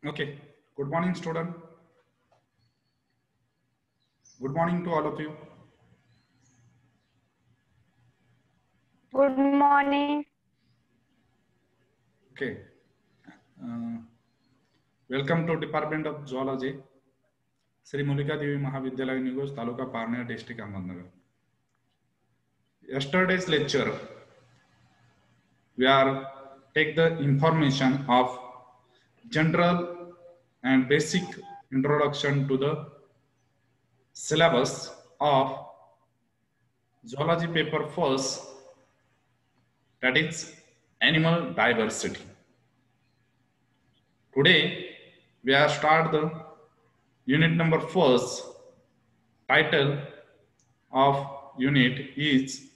Okay. Good morning, student. Good morning to all of you. Good morning. Okay. Uh, Welcome to Department of Zoology, Sri Mulika Devi Mahavidyalaya Nigos, Taluka Parnia District, Ahmednagar. Yesterday's lecture, we are take the information of general and basic introduction to the syllabus of zoology paper first, that is animal diversity. Today, we are start the unit number first. Title of unit is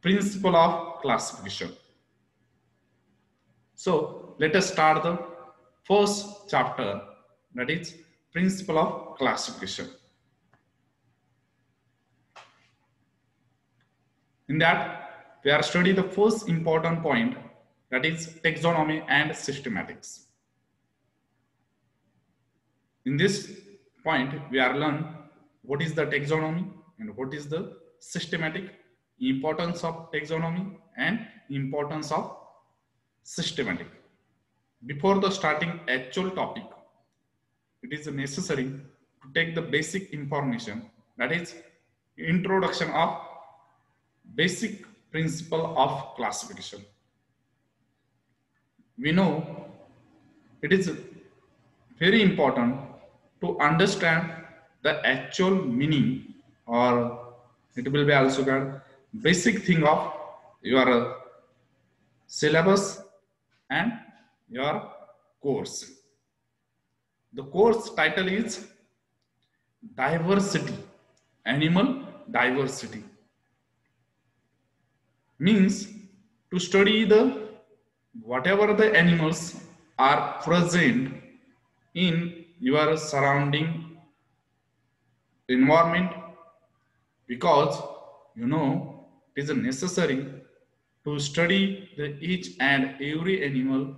Principle of Classification. So let us start the first chapter, that is Principle of Classification. In that, we are studying the first important point, that is taxonomy and systematics. In this point, we are learn what is the taxonomy and what is the systematic, importance of taxonomy and importance of systematic. Before the starting actual topic, it is necessary to take the basic information, that is introduction of basic principle of classification. We know it is very important to understand the actual meaning, or it will be also called basic thing of your syllabus and your course. The course title is Diversity, Animal Diversity. Means to study the whatever the animals are present in your surrounding environment, because you know it is necessary to study the each and every animal.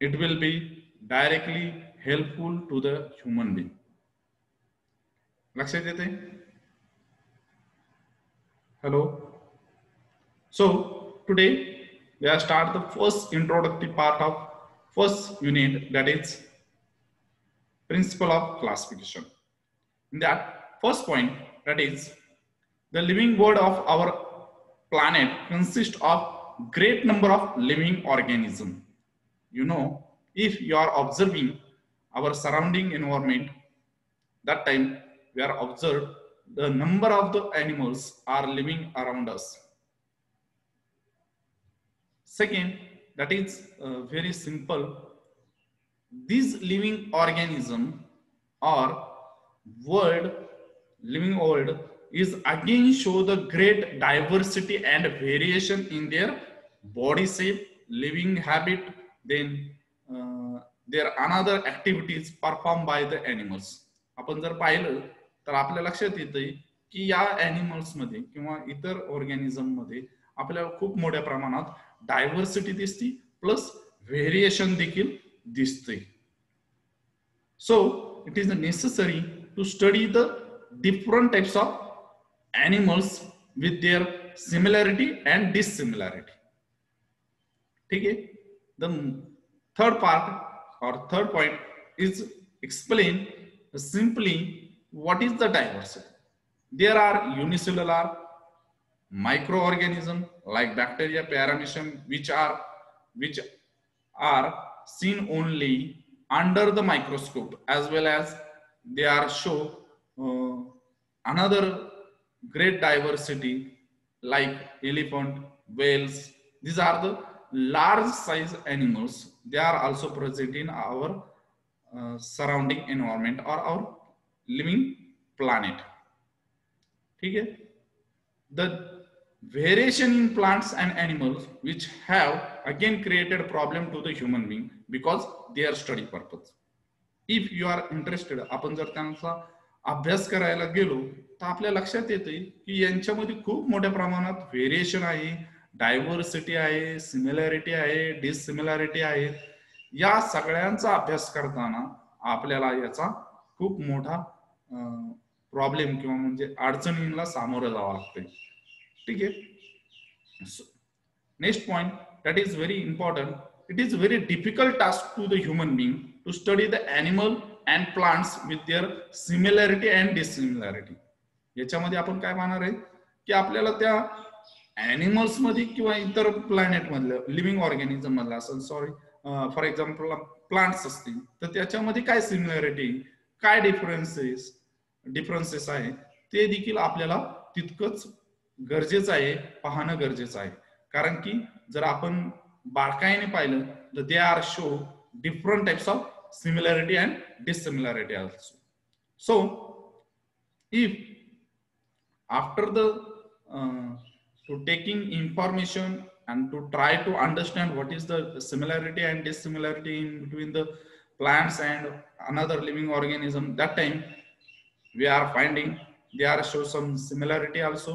It will be directly helpful to the human being. लक्षात येते? Hello. So today we are start the first introductory part of first unit, that is principle of classification. In that first point, that is the living world of our planet consists of great number of living organisms. You know, if you are observing our surrounding environment, that time we are observed the number of the animals are living around us. Second, that is very simple. These living organism or world, living world is again show the great diversity and variation in their body shape, living habit, then their another activities performed by the animals. आपण जर पाहिलं तर आपल्या लक्षात येतं की या animals मध्ये किंवा इतर ऑर्गॅनिझम मध्ये आपल्याला खूप मोठ्या प्रमाणात डायव्हर्सिटी दिसते, प्लस व्हेरिएशन देखील दिसते. So it is necessary to study the different types of animals with their similarity and dissimilarity. ठीक है? The third part or third point is explain simply what is the diversity. There are unicellular microorganisms like bacteria, paramecium, which are seen only under the microscope, as well as they are show another great diversity like elephant, whales. These are the large size animals. They are also present in our surrounding environment or our living planet. Okay? The variation in plants and animals which have again created problem to the human being because their study purpose. If you are interested, आपण जर त्यांचा अभ्यास करायला गेलो तर आपल्या लक्षात येते की यांच्यामध्ये खूप मोठ्या प्रमाणात व्हेरिएशन आहे, डायव्हर्सिटी आहे, सिमिलॅरिटी आहे, डिसिमिलॅरिटी आहे. या सगळ्यांचा अभ्यास करताना आपल्याला याचा खूप मोठा प्रॉब्लेम किंवा म्हणजे अडचणींना सामोरं जावं लागतंय. ठीक आहे. Next point that is very important. It is very difficult task to the human being to study the animal and plants with their similarity and dissimilarity. याच्यामध्ये आपण काय पाहणार आहे की आपल्याला त्या ॲनिमल्स मध्ये किंवा इतर प्लॅनेट मधल्या लिव्हिंग ऑर्गॅनिझम मधला असेल, सॉरी फॉर एक्झाम्पल प्लांट्स असतील तर त्याच्यामध्ये काय सिमिलॅरिटी, काय डिफरन्सेस आहे ते देखील आपल्याला तितकंच गरजेचं आहे, पाहणं गरजेचं आहे. कारण की जर आपण बारकाईने पाहिलं तर they are show different types of similarity and dissimilarity also. So if after the to taking information and to try to understand what is the similarity and dissimilarity in between the plants and another living organism, that time we are finding they are show some similarity also.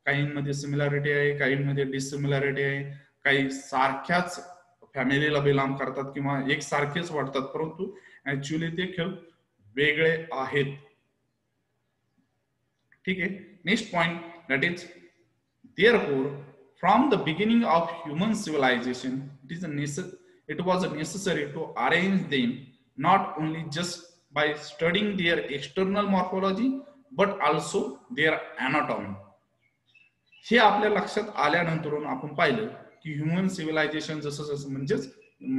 काहींमध्ये similarity आहे, काहींमध्ये डिसिमिलॅरिटी आहे, काही सारख्याच फॅमिलीला belong करतात किंवा एक सारखेच वाटतात, परंतु ऍक्च्युअली ते खेळ वेगळे आहेत. ठीक आहे. Next point that is therefore from the beginning of human civilization it was necessary to arrange them not only just by studying their external morphology but also their anatomy. हे आपल्या लक्षात आल्यानंतर आपण पाहिलं की ह्युमन सिव्हिलायझेशन जसं जसं म्हणजेच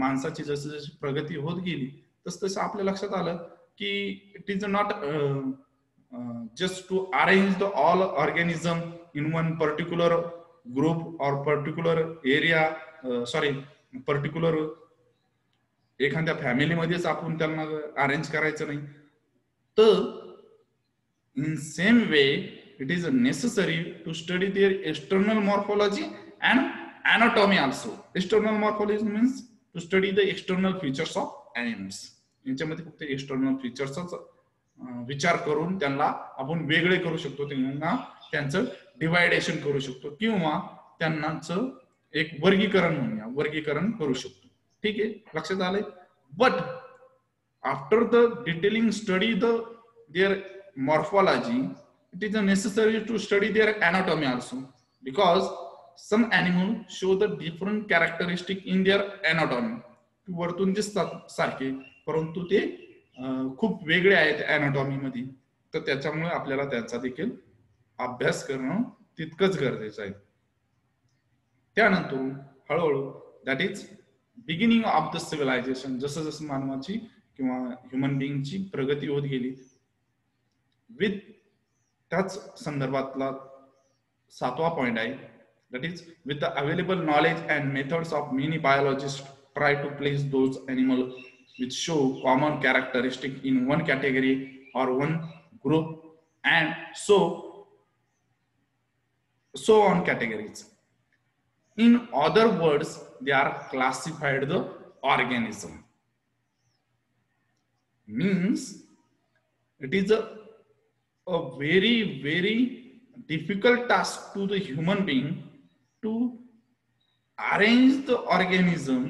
माणसाची जसं जशी प्रगती होत गेली तस तसं आपल्या लक्षात आलं की it is not just to arrange the all organism in one particular group or particular area, particular एखाद्या फॅमिली मध्येच आपण त्यांना अरेंज करायचं नाही. तर in same way it is necessary to study their external morphology and anatomy also. External morphology means to study the external features of animals. याच्यामध्ये फक्त external फीचर्सच विचार करून त्यांना आपण वेगळे करू शकतो, त्यांना त्यांचं डिवायडेशन करू शकतो किंवा त्यांनाच एक वर्गीकरण करू शकतो. ठीक आहे, लक्षात आलंय. But after the detailing study their morphology it is necessary to study their anatomy also because some animal show the different characteristic in their anatomy. वरतून दिसतात सारखे परंतु ते खूप वेगळे आहेत एनाटॉमी मध्ये, तर त्याच्यामुळे आपल्याला त्याचा देखील अभ्यास करणं तितकंच गरजेचं आहे. त्यानंतर हळूहळू that is beginning of the civilisation. जसं जसं मानवाची किंवा ह्युमन बिईंगची प्रगती होत गेली विथ त्याच संदर्भातला 7वा पॉइंट आहे that is with the available knowledge and methods of many biologist try to place those animal which show common characteristic in one category or one group and so on categories. In other words, they are classified the organism. Means it is a very very difficult task to the human being to arrange the organism,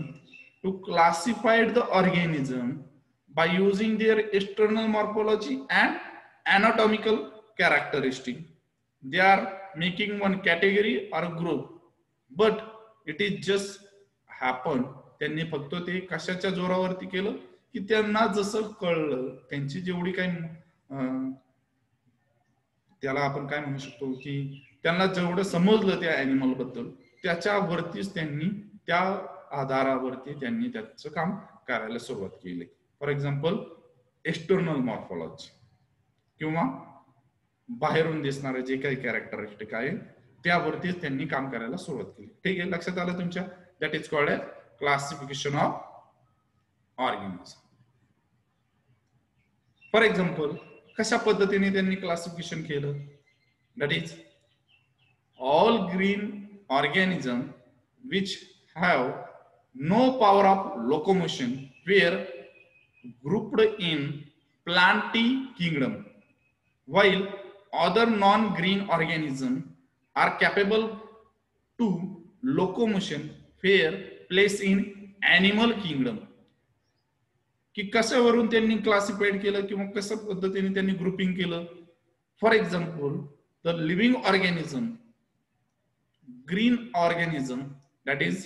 to classify the organism by using their external morphology and anatomical characteristic. They are making one category or group, but it is just happen त्यांनी फक्त ते कशाच्या जोरावरती केलं की त्यांना जसं कळलं, त्यांची जेवढी काही त्याला आपण काय म्हणू शकतो की त्यांना जेवढं समजलं त्या ॲनिमल बद्दल त्याच्यावरतीच त्यांनी त्या आधारावरती त्यांनी त्याचं काम करायला सुरुवात केली. फॉर एक्झाम्पल एक्सटर्नल मॉर्फॉलॉजी किंवा बाहेरून दिसणारे जे काही कॅरेक्टरिस्टिक आहे त्यावरतीच त्यांनी काम करायला सुरुवात केली. ठीक आहे, लक्षात आलं तुमच्या. That is called as classification of organism. For example कशा पद्धतीने त्यांनी क्लासिफिकेशन केलं? That is all green organism which have no power of locomotion were grouped in plantae kingdom, while other non-green organisms are capable to locomotion were placed in animal kingdom. की कशावरून त्यांनी classified केलं किंवा कशा पद्धतीने त्यांनी grouping केलं. For example the living organism, green organism, that is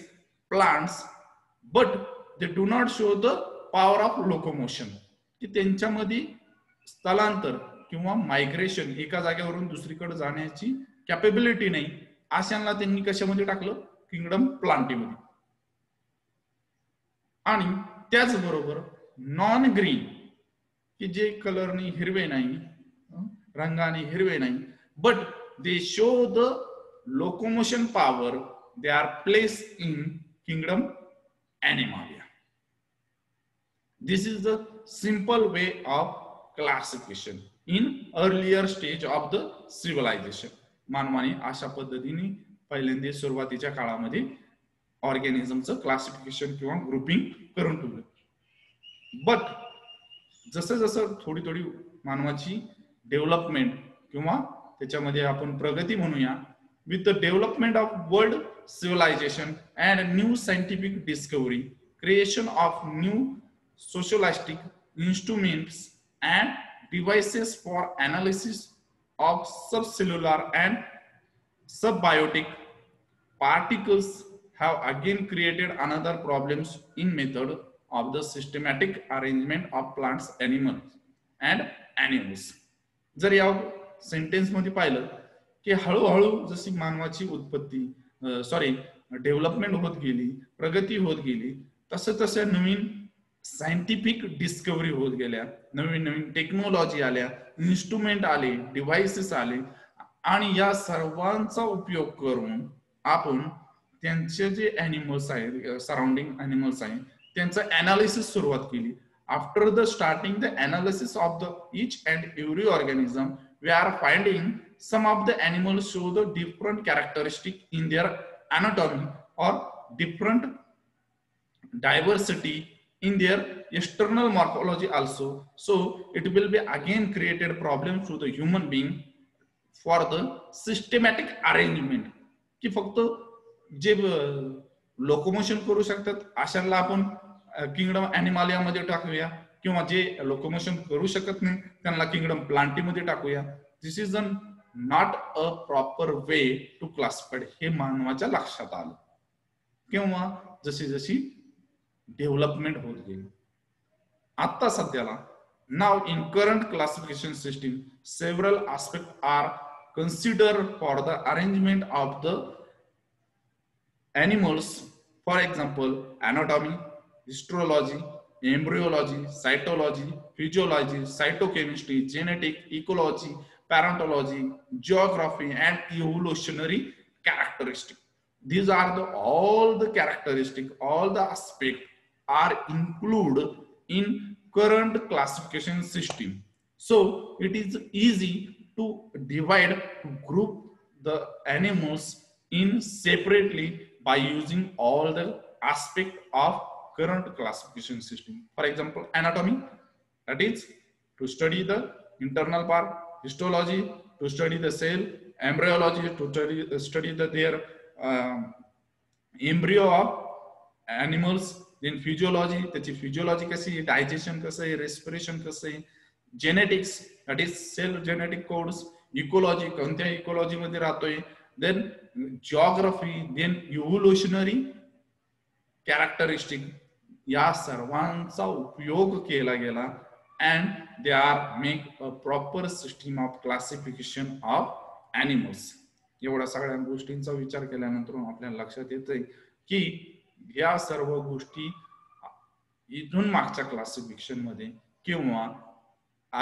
plants, but they do not show the power of locomotion, की त्यांच्यामध्ये स्थलांतर किंवा मायग्रेशन, एका जागेवरून दुसरीकडे जाण्याची कॅपेबिलिटी नाही. अशांना त्यांनी कशामध्ये टाकलं, किंगडम प्लांटीमध्ये. आणि त्याचबरोबर नॉन ग्रीन, की जे कलरने हिरवे नाही, रंगाने हिरवे नाही, but they show the locomotion power, they are placed in kingdom Animalia. This is the simple way of classification in earlier stage of the civilization. मानवाने अशा पद्धतीने पहिल्यांदा सुरुवातीच्या काळामध्ये ऑर्गॅनिझमचं क्लासिफिकेशन किंवा ग्रुपिंग करून ठेवलं. बट जसं जसं थोडी थोडी मानवाची डेव्हलपमेंट किंवा त्याच्यामध्ये आपण प्रगती म्हणूया, with the development of world civilization and new scientific discovery, creation of new socialistic instruments and devices for analysis of subcellular and subbiotic particles have again created another problems in method of the systematic arrangement of plants, animals and animals. जर या sentence मध्ये पाहिलं की हळूहळू जशी मानवाची उत्पत्ती development होत गेली, प्रगती होत गेली, तसं तसं नवीन सायंटिफिक डिस्कव्हरी होत गेल्या, नवीन नवीन टेक्नॉलॉजी आल्या, इन्स्ट्रुमेंट आले, डिव्हाइसेस आले, आणि या सर्वांचा उपयोग करून आपण त्यांचे जे ॲनिमल्स आहेत, सराउंडिंग ॲनिमल्स आहेत, त्यांचं ॲनालिसिस सुरुवात केली. After the starting the analysis of the each and every organism, we are finding some of the animals show the different characteristic in their anatomy or different diversity in their external morphology also. So it will be again created problems to the human being for the systematic arrangement, की फक्त जे locomotion करू शकतात अशांना आपण kingdom ॲनिमालिया मध्ये टाकूया, किंवा जे लोकोमोशन करू शकत नाही त्यांना किंगडम प्लांटी मध्ये टाकूया. This is not a proper way to classified, हे मानवाच्या लक्षात आलं किंवा जशी जशी डेव्हलपमेंट होत गेली. आता सध्याला नाव in current classification system several aspect are consider for the arrangement of the animals. For example, anatomy, histology, embryology, cytology, physiology, cytochemistry, genetic, ecology, parentology, geography and evolutionary characteristic. These are all the characteristic, all the aspects are included in current classification system. So it is easy to divide, to group the animals in separately by using all the aspect of current classification system. For example, anatomy, that is to study the internal part, histology to study the cell, embryology to study their embryo of animals, then physiology, त्याची physiology कशी, digestion कसं आहे, respiration कसं आहे, genetics, that is cell genetic codes, ecology, कोणत्या ecology मध्ये राहतोय, then geography, then evolutionary characteristic, या सर्वांचा उपयोग केला गेला and they are make a proper system of classification of animals. एवढ्या सगळ्या गोष्टींचा विचार केल्यानंतर आपल्याला लक्षात येतंय की या सर्व गोष्टी इथून मागच्या क्लासिफिकेशन मध्ये किंवा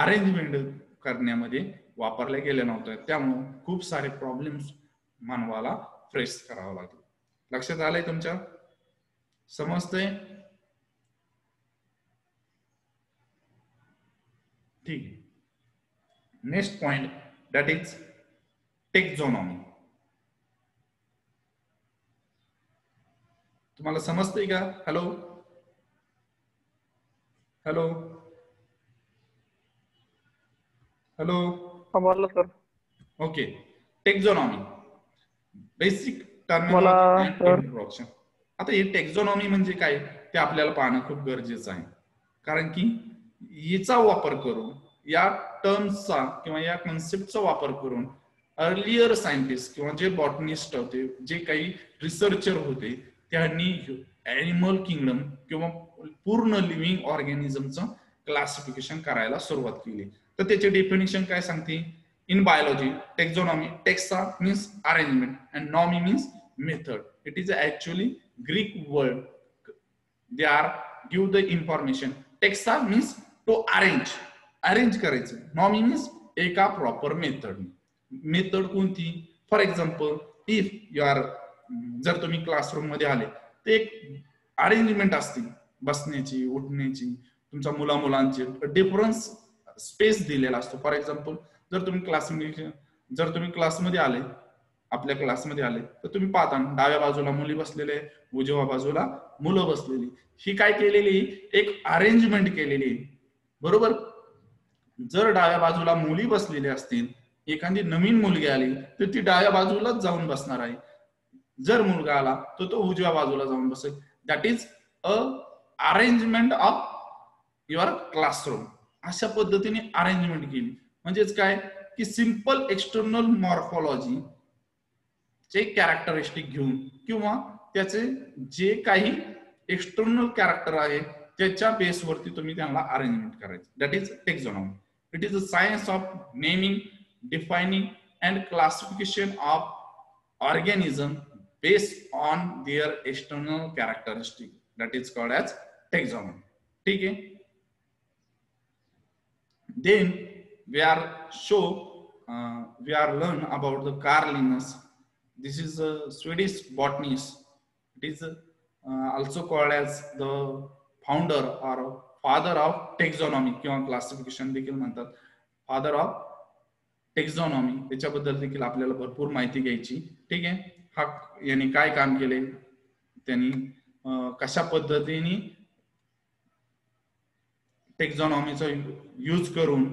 अरेंजमेंट करण्यामध्ये वापरल्या गेल्या नव्हत्या. त्यामुळे खूप सारे प्रॉब्लेम्स मानवाला फेस करावं लागलं. लक्षात आलंय तुमच्या? समजतंय? ठीक आहे. Next point, that is taxonomy. तुम्हाला समजतंय का? हॅलो हॅलो हॅलो, बोला sir. Okay. Taxonomy, basic terminology and introduction. आता हे टेक्झॉनॉमी म्हणजे काय ते आपल्याला पाहणं खूप गरजेचं आहे. कारण की याचा वापर करून, या टर्म्सचा किंवा या कन्सेप्टचा वापर करून अर्लियर सायंटिस्ट किंवा जे बॉटनिस्ट होते, जे काही रिसर्चर होते, त्यांनी ॲनिमल किंगडम किंवा पूर्ण लिव्हिंग ऑर्गॅनिझमचं क्लासिफिकेशन करायला सुरुवात केली. तर त्याचे डेफिनेशन काय सांगते? In biology, taxonomy, taxa means arrangement and nomy means method. It is actually Greek word. They are give the information. Taxa means to arrange. Arrange करायचं. Nomy means एका proper method. Method कोणती? For example, if you are जर तुम्ही classroom मध्ये आले तर एक arrangement असते बसण्याची, उठण्याची, तुमच्या मुलांची डिफरन्स स्पेस दिलेला असतो. फॉर एक्झाम्पल जर तुम्ही क्लासमध्ये आले, आपल्या क्लासमध्ये आले, तर तुम्ही पाहता डाव्या बाजूला मुली बसलेले, उजव्या बाजूला मुलं बसलेली. ही काय केलेली? एक अरेंजमेंट केलेली, बरोबर. जर डाव्या बाजूला मुली बसलेल्या असतील, एखादी नवीन मुलगी आली तर ती डाव्या बाजूलाच जाऊन बसणार आहे. जर मुलगा आला तर तो उजव्या बाजूला जाऊन बसेल. That is a arrangement of your classroom. अशा पद्धतीने अरेंजमेंट केली. म्हणजेच काय की सिंपल एक्सटर्नल मॉर्फॉलॉजी चे कॅरेक्टरिस्टिक घेऊन किंवा त्याचे जे काही एक्सटर्नल कॅरेक्टर आहे त्याच्या बेसवरती तुम्ही त्यांना अरेंजमेंट करायचं. That is taxonomy. It is a science of naming, defining and classification of organism based on their external characteristic. That is called as taxonomy. ठीक आहे. Then we are learn about the Carl Linnaeus. This is a Swedish botanist. It is also called as the founder or father of taxonomy किंवा classification देखील म्हणतात. Father of taxonomy. त्याच्याबद्दल देखील आपल्याला भरपूर माहिती घ्यायची. ठीक आहे. हा यांनी काय काम केले, त्यांनी कशा पद्धतीने टेक्झॉनॉमीचा यूज करून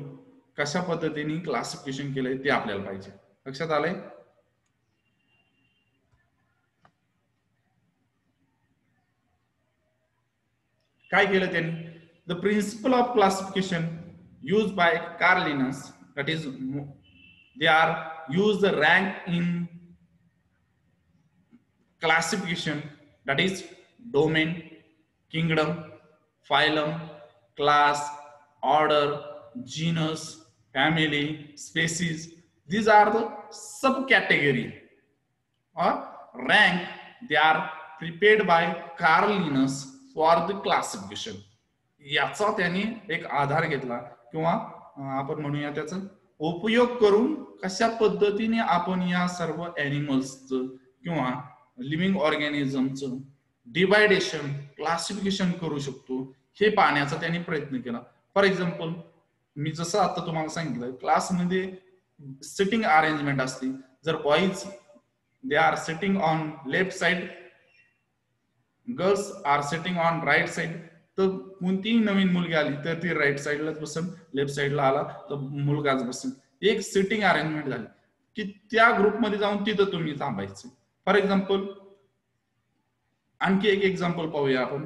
कशा पद्धतीने क्लासिफिकेशन केलंय ते आपल्याला पाहिजे. लक्षात आलंय? काय केलं त्यांनी? The principle of classification use by Carl Linnaeus, that is they are use the rank in classification, that is domain, kingdom, phylum, class, order, genus, family, species. These are the subcategory or rank. They are prepared by Carl Linnaeus for the classification. याचा त्यांनी एक आधार घेतला किंवा आपण म्हणूया त्याचा उपयोग करून कशा पद्धतीने आपण या सर्व ॲनिमल्सचं किंवा लिव्हिंग ऑर्गॅनिझमचं डिवायडेशन, क्लासिफिकेशन करू शकतो हे पाहण्याचा त्यांनी प्रयत्न केला. फॉर एक्झाम्पल मी जसं आता तुम्हाला सांगितलं, क्लासमध्ये सिटिंग अरेंजमेंट असते. जर boys they are sitting on left side, girls are sitting on right side, तर कोणतीही नवीन मुलगी आली तर ती राईट साइडलाच बसेल, लेफ्ट साइडला आला तर मुलगाच बसेल. एक सिटिंग अरेंजमेंट झाली की त्या ग्रुपमध्ये जाऊन तिथं तुम्ही थांबायचं. फॉर एक्झाम्पल आणखी एक एक्झाम्पल पाहूया आपण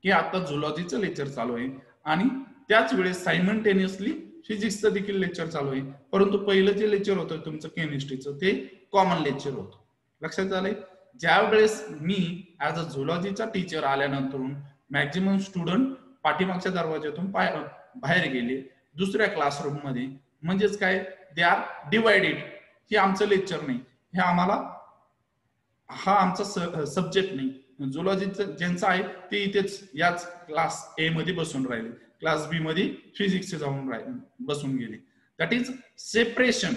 की आता झुलॉजीचं लेक्चर चालू आहे आणि त्याच वेळेस सायमल्टेनियसली फिजिक्सचं देखील लेक्चर चालू आहे. परंतु पहिलं जे लेक्चर होतं तुमचं केमिस्ट्रीचं ते कॉमन लेक्चर होतं. लक्षात आलंय? ज्या वेळेस मी ऍज अ झुलॉजीचा टीचर आल्यानंतर मॅक्झिमम स्टुडंट पाठीमागच्या दरवाज्यातून बाहेर गेले दुसऱ्या क्लासरूम मध्ये. म्हणजेच काय, दे आर डिवायडेड. हे आमचं लेक्चर नाही, हे आम्हाला हा आमचा सब्जेक्ट नाही. झुलॉजीचं ज्यांचं आहे ते इथेच याच क्लास ए मध्ये बसून राहिले, क्लास बी मध्ये फिजिक्सचे जाऊन बसून गेले. That is separation.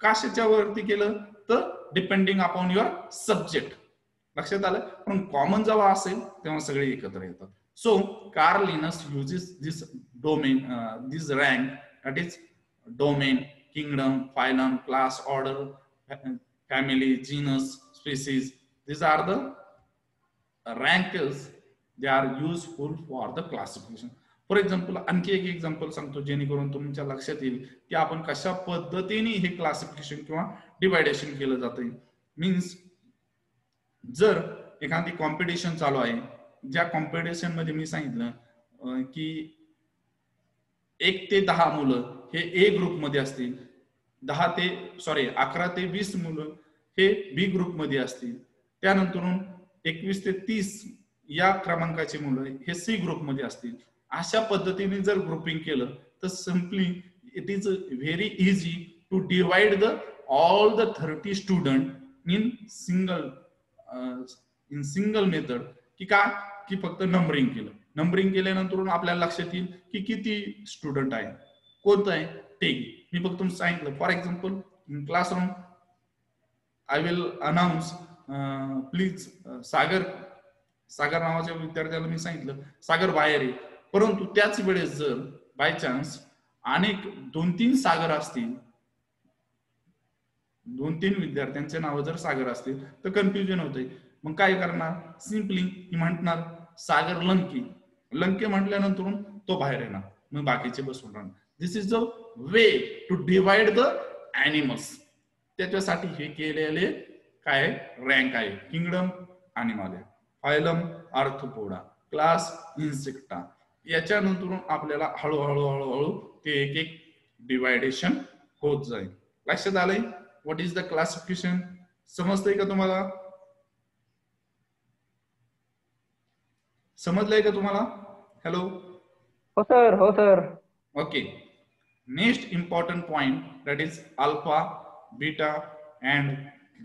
कशाच्या वरती केलं तर डिपेंडिंग अपॉन युअर सब्जेक्ट. लक्षात आलं? पण कॉमन जेव्हा असेल तेव्हा सगळे एकत्र येतात. So Carl Linnaeus uses this domain, this rank, that is domain, kingdom, phylum, class, order, family, genus, species. These are the ranks. They are useful for the classification. For example आणखी एक example सांगतो जेणेकरून तुमच्या लक्षात येईल की आपण कशा पद्धतीने हे क्लासिफिकेशन किंवा डिवायडेशन केलं जातं. मीन्स जर एखादी कॉम्पिटिशन चालू आहे, ज्या कॉम्पिटिशन मध्ये मी सांगितलं की 1 ते 10 मुलं हे ए ग्रुपमध्ये असतील, 11 ते 20 मुलं हे बी ग्रुपमध्ये असतील, त्यानंतर 21 ते 30 या क्रमांकाची मुलं हे सी ग्रुपमध्ये असतील. अशा पद्धतीने जर ग्रुपिंग केलं तर simply it is very easy to divide the all the 30 student in single method. की फक्त नंबरिंग केलं, नंबरिंग केल्यानंतर आपल्याला लक्षात येईल की किती स्टुडंट आहे, कोणतं आहे. ठीक, मी फक्त तुम्ही सांगितलं. For example in classroom I will announce please Sagar नावाच्या विद्यार्थ्याला मी सांगितलं सागर बाहेर आहे. परंतु त्याच वेळेस जर बाय चान्स अनेक 2-3 सागर असतील, 2-3 विद्यार्थ्यांचे नाव जर सागर असतील तर कन्फ्युजन होते. मग काय करणार, सिम्पली म्हणणार सागर लंके म्हटल्यानंतर तो बाहेर येणार, मग बाकीचे बसून राहणार. This is the way to divide the animals. त्याच्यासाठी हे केलेले काय रँक आहे, kingdom animal, phylum Arthropoda, class Insecta. याच्यानंतर आपल्याला हळूहळू ते एक एक डिवायडेशन होत जाईल. लक्षात आलंय व्हॉट इज द क्लासिफिकेशन? समजतंय का तुम्हाला? समजलंय का तुम्हाला? हॅलो. हो सर, हो sir. Okay. Next important point that is alpha, beta and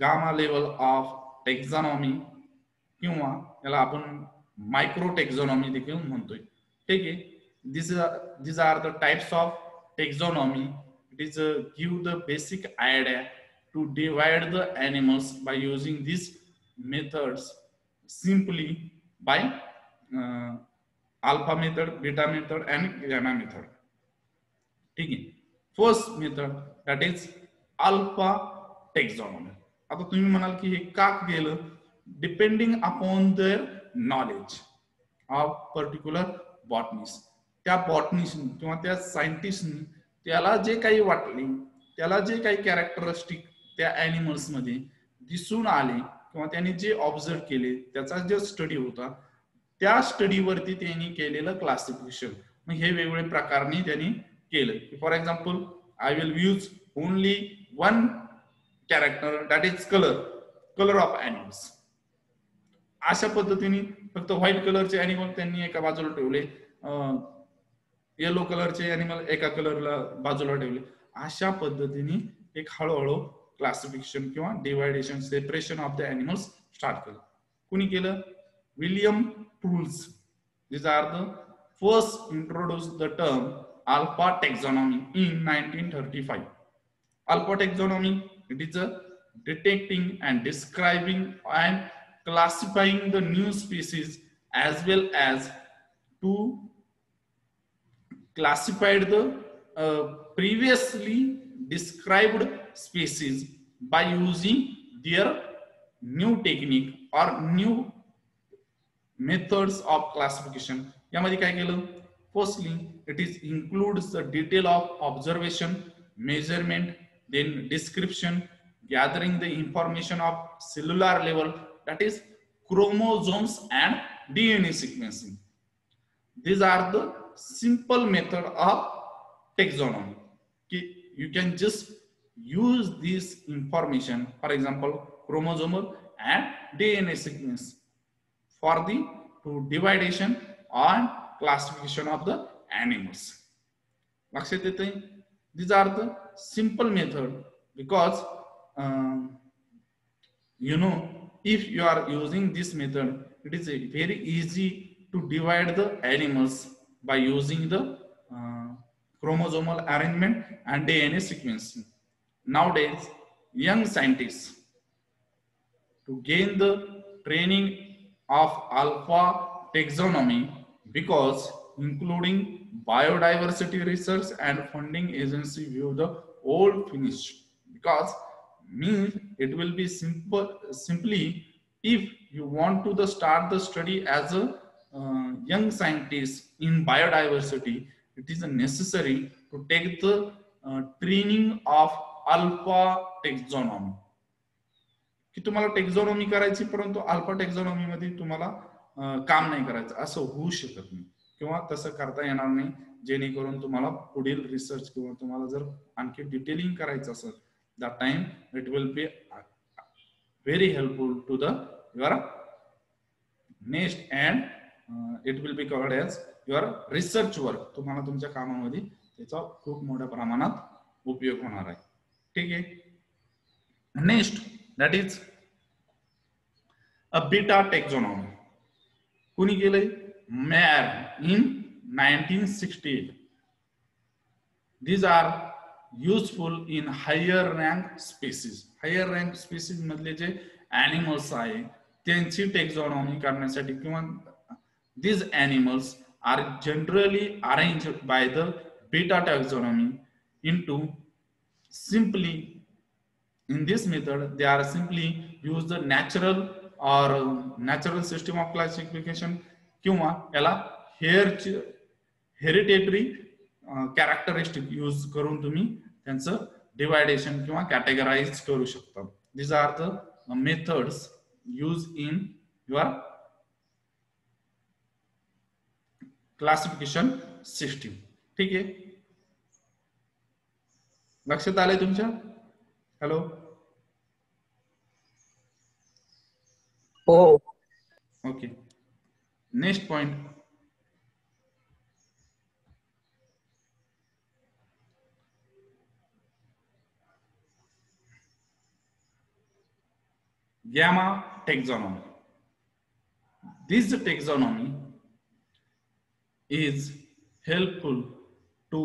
gamma level of taxonomy, किंवा याला आपण मायक्रो टेक्झॉनॉमी देखील म्हणतोय. ठीक आहे. these are the types of taxonomy. It is give the basic idea to divide the animals by using these methods simply by alpha method, beta method and gamma method. ठीक आहे. First method that is alpha taxonomy. आता तुम्ही म्हणाल की हे का केलं? Depending upon their knowledge of particular botanist. त्या बॉटनिस्टनी किंवा त्या सायंटिस्टनी त्याला जे काही वाटले, त्याला जे काही कॅरेक्टरिस्टिक त्या ॲनिमल्स मध्ये दिसून आले किंवा त्यांनी जे ऑब्झर्व केले, त्याचा जो स्टडी होता, त्या स्टडीवरती त्यांनी केलेलं क्लासिफिकेशन. मग हे वेगवेगळे प्रकारने त्यांनी केलं. For example I will use only one character that is colour of animals. अशा पद्धतीने फक्त व्हाईट कलरचे ॲनिमल त्यांनी एका बाजूला ठेवले, येलो कलरचे ॲनिमल एका कलरला बाजूला ठेवले. अशा पद्धतीने एक हळूहळू क्लासिफिकेशन किंवा deviation, separation of the animals start केलं. कुणी केलं? William tours. These are the first introduced the term alpha taxonomy in 1935. Alpha taxonomy, it is a detecting and describing and classifying the new species as well as to classify the previously described species by using their new technique or new methods of classification. यामध्ये काय केलं? Firstly it is includes the detail of observation, measurement, then description, gathering the information of cellular level, that is chromosomes and DNA sequencing. These are the simple method of taxonomy. You can just use this information, for example chromosomal and DNA sequence, for the dividation and classification of the animals. लक्षात येते? These are the simple method because you know, if you are using this method, it is very easy to divide the animals by using the chromosomal arrangement and DNA sequencing. Nowadays, young scientists, to gain the training of alpha taxonomy, because including biodiversity research and funding agency view the old finish, because means it will be simply if you want to start the study as a young scientist in biodiversity, it is necessary to take the training of alpha taxonomy. की तुम्हाला टेक्झॉनॉमी करायची, परंतु alpha टेक्झॉनॉमी मध्ये तुम्हाला काम नाही करायचं असं होऊ शकत नाही. किंवा तसं करता येणार नाही, जेणेकरून तुम्हाला पुढील रिसर्च किंवा तुम्हाला जर आणखी डिटेलिंग करायचं असेल, that time it will be very helpful to the your next and it will be covered as your research work. तुम्हाला तुमच्या कामामध्ये त्याचा खूप मोठ्या प्रमाणात उपयोग होणार आहे. ठीक आहे. Next that is a beta taxonomy. कुणी केलंय? Mayr in 1968. These are useful in higher rank species. Higher rank species मधले जे animals आहे त्यांची टेक्झॉनॉमी करण्यासाठी किंवा these animals are generally arranged by the beta taxonomy into simply in this method they are simply use the natural or natural system of classification किंवा याला हेरिटेटरी characteristic use करून तुम्ही त्यांचं डिवायडेशन किंवा कॅटेगराइज करू शकता. These are the methods used in your classification system. ठीक आहे, लक्षात आलंय तुमच्या? हॅलो. हो. Okay. Next point. Gamma taxonomy. This taxonomy is helpful to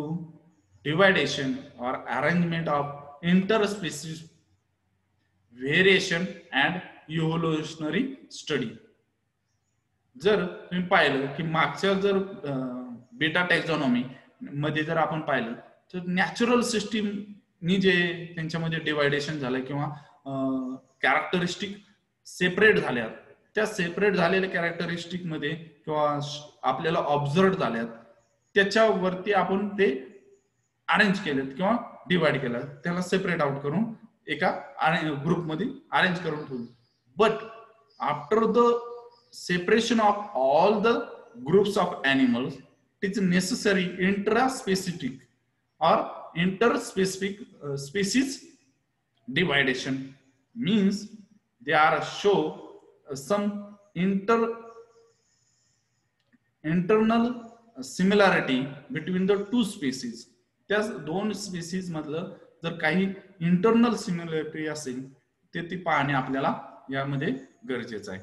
dividation or arrangement of interspecies variation and evolutionary study. जर तुम्ही पाहिलं की मागच्या जर बीटा टॅक्झॉनॉमी मध्ये जर आपण पाहिलं तर नॅचरल सिस्टीम नी जे त्यांच्यामध्ये डिवायडेशन झालं किंवा कॅरेक्टरिस्टिक सेपरेट झाल्या, त्या सेपरेट झालेल्या कॅरेक्टरिस्टिक मध्ये किंवा आपल्याला ऑब्झर्व झाल्यात त्याच्यावरती आपण ते अरेंज केलेत किंवा डिवाइड केलं, त्याला सेपरेट आउट करून एका ग्रुपमध्ये अरेंज करून ठेवलं. But after the separation of all the groups of animals, it is necessary intraspecific or interspecific species dividation. Means they are show some internal similarity between the two species. त्या दोन species मधलं जर काही internal similarity असेल ते पाहणे आपल्याला यामध्ये गरजेचं आहे.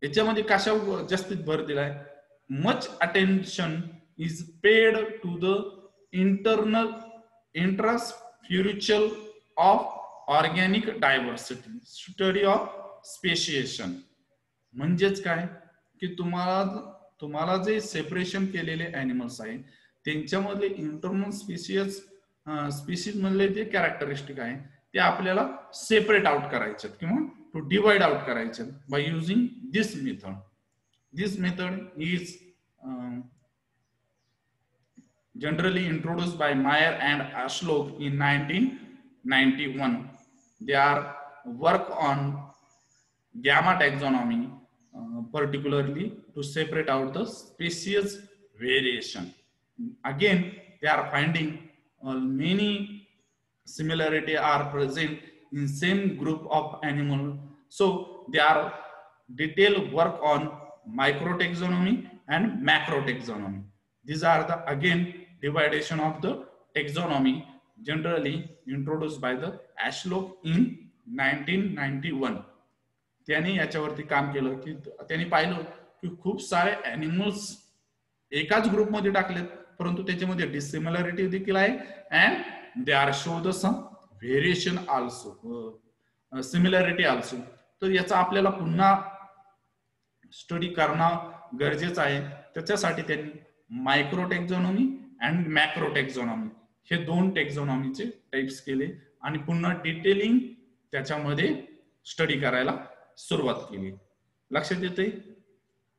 याच्यामध्ये कशावर जास्तीत भर दिलाय? Much attention is paid to the internal intraspiritual of organic diversity, study of speciation. म्हणजेच काय की तुम्हाला जे सेपरेशन केलेले एनिमल्स आहे त्यांच्यामधले इंटरनल स्पीसीज मधले जे कॅरेक्टरिस्टिक आहे ते आपल्याला सेपरेट आउट करायचे किंवा to divide out करायचे by using this method. This method is generally introduced by Meyer and Ashlock in 1991. Their work on gamma taxonomy particularly to separate out the species variation. Again, they are finding many similarity are present in same group of animal. So they are detailed work on microtaxonomy and macrotaxonomy. These are the again dividation of the taxonomy generally introduced by the Ashlock in 1991. त्यांनी याच्यावरती काम केलं की त्यांनी पाहिलं की खूप सारे एनिमल्स एकाच ग्रुपमध्ये टाकलेत परंतु त्याच्यामध्ये डिसिमिलरिटी देखील आहे and they are show the some variation also, similarity also. तर याचा आपल्याला पुन्हा स्टडी करणं गरजेचं आहे. त्याच्यासाठी त्यांनी मायक्रो टेक्झॉनॉमी आणि मॅक्रो टेक्झॉनॉमी हे दोन टेक्झॉनॉमीचे टाइप्स केले आणि पुन्हा डिटेलिंग त्याच्यामध्ये स्टडी करायला सुरुवात केली. लक्षात येते?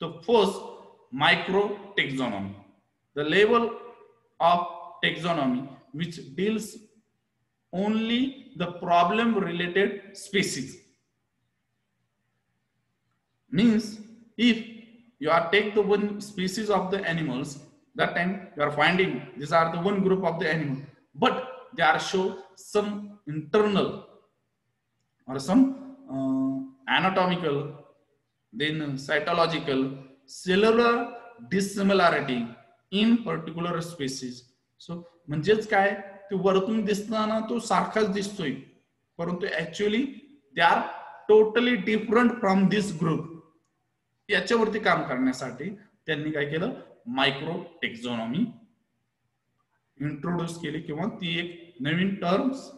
तर first micro taxonomy, the level of taxonomy which deals only the problem related species. Means if you are take the one species of the animals, that time you are finding these are the one group of the animal, but they are show some internal or some anatomical, then cytological, cellular dissimilarity in particular species. So म्हणजेच काय, ते वरतून दिसताना तो सारखाच दिसतोय, परंतु actually they are totally different from this group. याच्यावरती काम करण्यासाठी त्यांनी काय केलं, मायक्रो टेक्झॉनॉमी इंट्रोड्यूस केली किंवा ती एक नवीन टर्म्स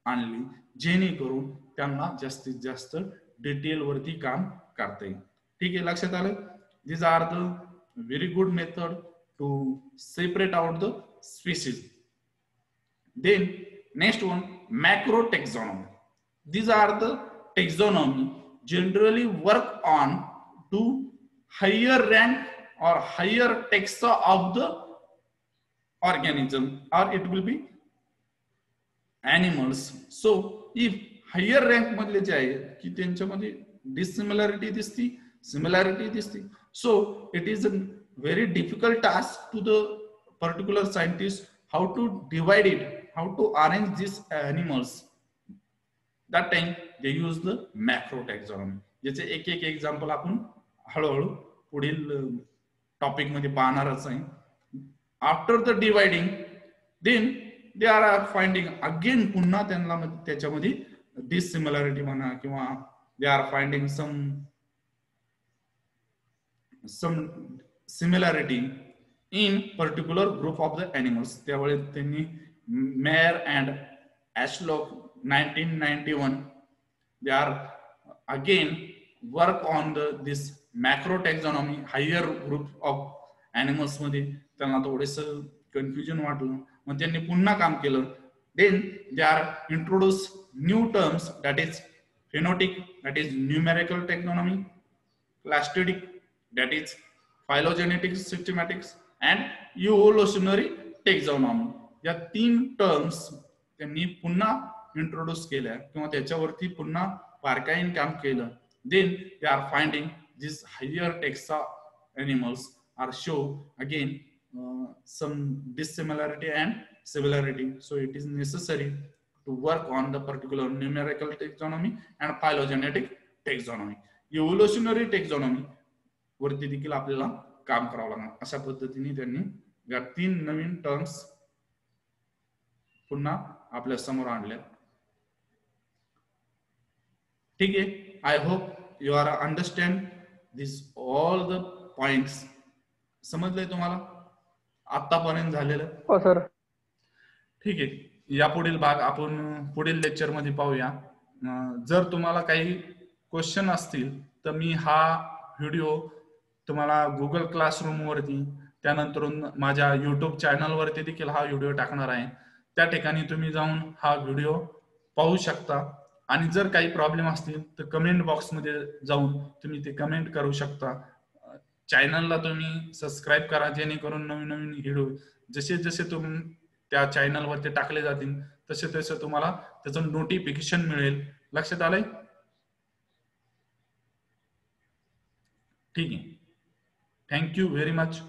आणली, जेणेकरून त्यांना जास्तीत जास्त डिटेल वरती काम करता येईल. ठीक आहे, लक्षात आलं. these are the very good method to separate out the species. Then next one, macro taxonomy. These are the taxonomy generally work on to higher rank or higher taxa of the organism, or it will be animals. So if higher rank मधले जे आहे की त्यांच्यामध्ये dissimilarity दिसती, similarity दिसती, so it is a very difficult task to the particular scientist how to divide it, how to arrange these animals. That time they use the macro taxonomy. याचे एक एक एक्झाम्पल आपण हळूहळू पुढील टॉपिक मध्ये पाहणारच आहे. After the dividing then they are finding again, पुन्हा त्यांना त्याच्यामध्ये डिसिमिलॅरिटी म्हणा किंवा they are finding some similarity in particular group of the animals. त्यावेळी त्यांनी mayor and ॲशलॉक 1991 they are again work on this macro taxonomy, higher group of animals मध्ये त्यांना थोडंसं कन्फ्युजन वाटलं, मग त्यांनी पुन्हा काम केलं. then they are introduce new terms, that is phenotypic, that is numerical taxonomy, classitic, that is phylogenetic systematics, and evolutionary taxonomy. या तीन टर्म्स त्यांनी पुन्हा इंट्रोड्यूस केल्या किंवा त्याच्यावरती पुन्हा बारकाईने काम केलं. then they are finding these higher taxa animals are show again some dissimilarity and similarity. So it is necessary to work on the particular numerical taxonomy and phylogenetic taxonomy. evolutionary taxonomy वरती देखील आपल्याला काम करावं लागणार. अशा पद्धतीने त्यांनी या तीन नवीन टर्म्स पुन्हा आपल्या समोर आणल्या. ठीक आहे, I hope you are understand this all the points. समजलंय तुम्हाला आतापर्यंत झालेलं? हो सर. ठीक आहे, या पुढील भाग आपण पुढील लेक्चर मध्ये पाहूया. जर तुम्हाला काही क्वेश्चन असतील तर मी हा व्हिडिओ तुम्हाला गुगल क्लासरूम वरती, त्यानंतर माझ्या युट्यूब चॅनल वरती देखील हा व्हिडिओ टाकणार आहे. त्या ठिकाणी तुम्ही जाऊन हा व्हिडिओ पाहू शकता. आणि जर काही प्रॉब्लेम असतील तर कमेंट बॉक्स मध्ये जाऊन तुम्ही ते कमेंट करू शकता. चॅनलला तुम्ही सबस्क्राईब करा, जेणेकरून नवीन नवीन व्हिडिओ जसे जसे तुम्ही त्या चॅनल वरती टाकले जातील तसे तसे तुम्हाला त्याचं नोटिफिकेशन मिळेल. लक्षात आलंय? ठीक आहे, थँक यू व्हेरी मच.